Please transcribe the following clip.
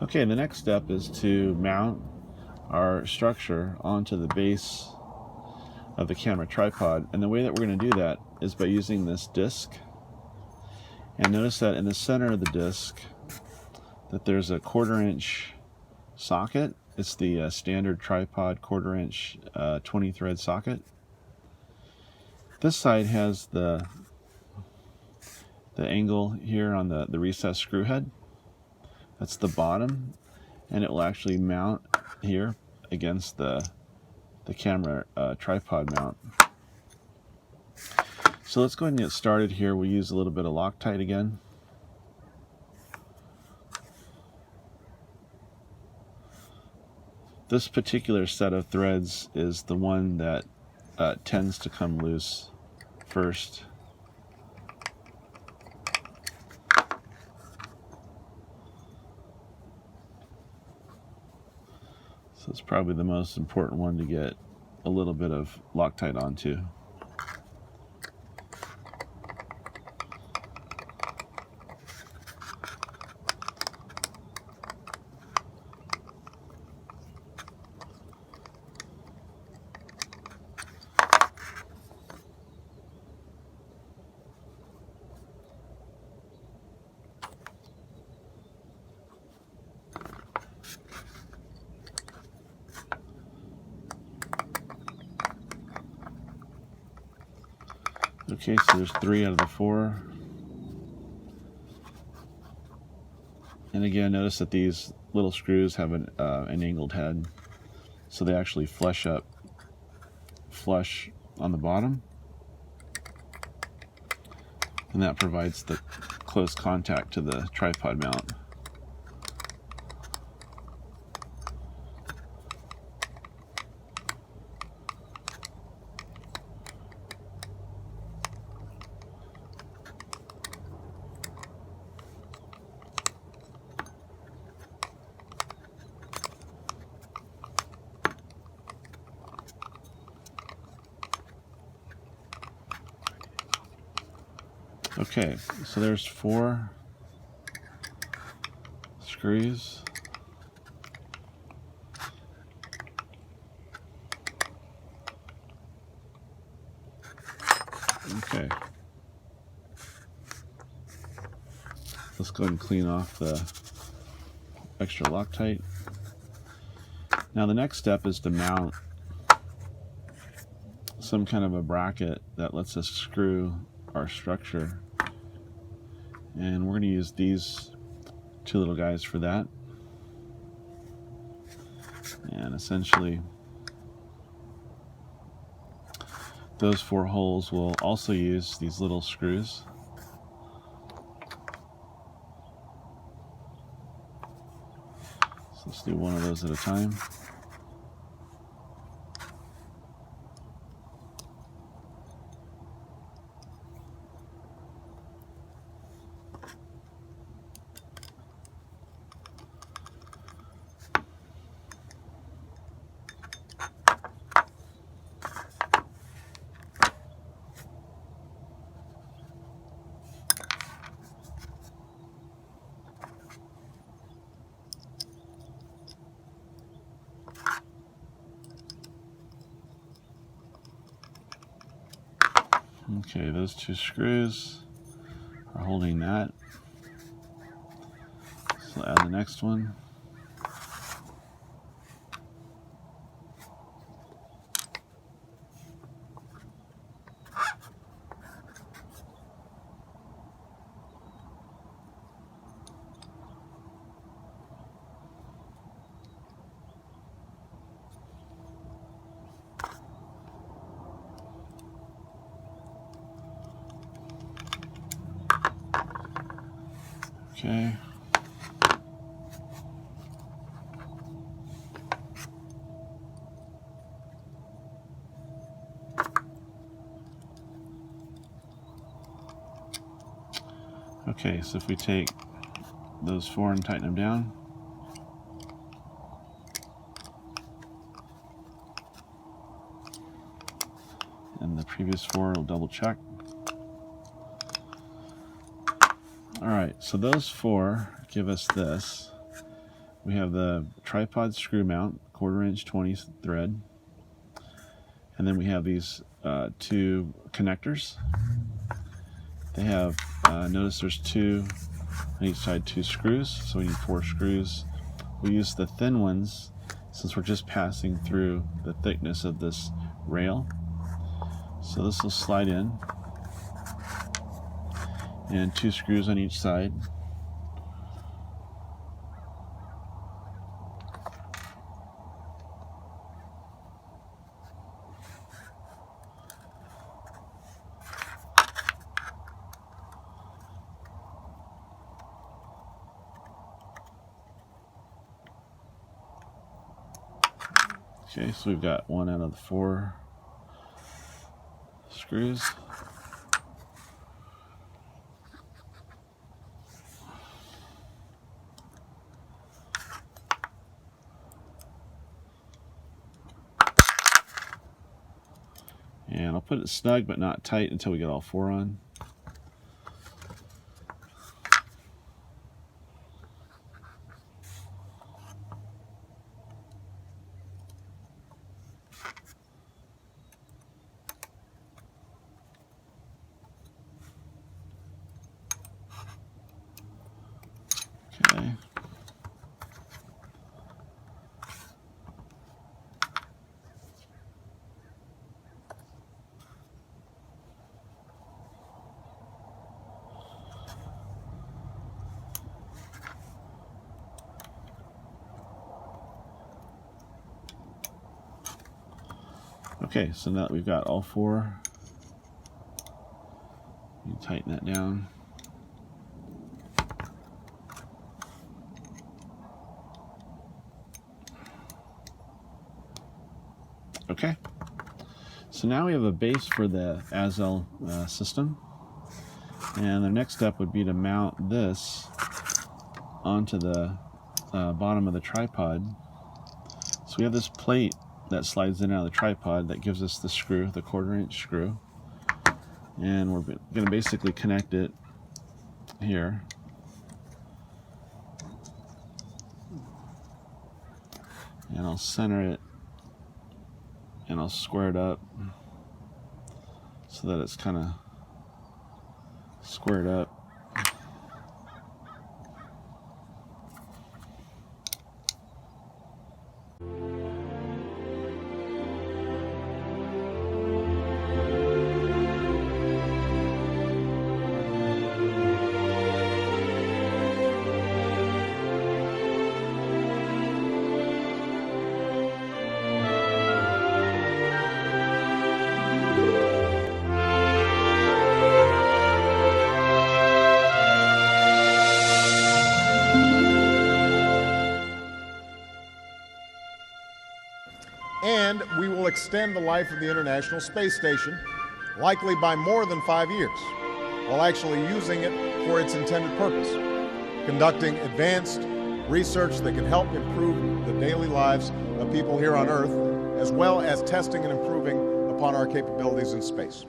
Okay, the next step is to mount our structure onto the base of the camera tripod, and the way that we're going to do that is by using this disc. And notice that in the center of the disc that there's a 1/4 inch socket. It's the standard tripod 1/4 inch 20 thread socket. This side has the angle here on the recessed screw head. That's the bottom, and it will actually mount here against the camera tripod mount. So let's go ahead and get started here. We'll use a little bit of Loctite again. This particular set of threads is the one that tends to come loose first. So it's probably the most important one to get a little bit of Loctite onto. Okay, so there's 3 out of the 4. And again, notice that these little screws have an angled head, so they actually flush up flush on the bottom, and that provides the close contact to the tripod mount. Okay, so there's 4 screws. Okay. Let's go ahead and clean off the extra Loctite. Now the next step is to mount some kind of a bracket that lets us screw our structure. And we're going to use these 2 little guys for that. And essentially those 4 holes will also use these little screws. So let's do one of those at a time. Okay, those 2 screws are holding that. So add the next one. Okay. Okay, so if we take those 4 and tighten them down, and the previous 4 will double check. Alright, so those 4 give us this. we have the tripod screw mount, 1/4 inch 20 thread, and then we have these two connectors. They have, notice there's two on each side, 2 screws, so we need 4 screws. We use the thin ones since we're just passing through the thickness of this rail. So this will slide in, and 2 screws on each side. Okay, so we've got 1 out of the 4 screws. And I'll put it snug but not tight until we get all 4 on. Okay. Okay, so now that we've got all 4, you tighten that down. Okay, so now we have a base for the Azel system, and the next step would be to mount this onto the bottom of the tripod. So we have this plate that slides in and out of the tripod that gives us the screw, the 1/4 inch screw, and we're going to basically connect it here. And I'll center it and I'll square it up so that it's kind of squared up. And we will extend the life of the International Space Station, likely by more than 5 years, while actually using it for its intended purpose, conducting advanced research that can help improve the daily lives of people here on Earth, as well as testing and improving upon our capabilities in space.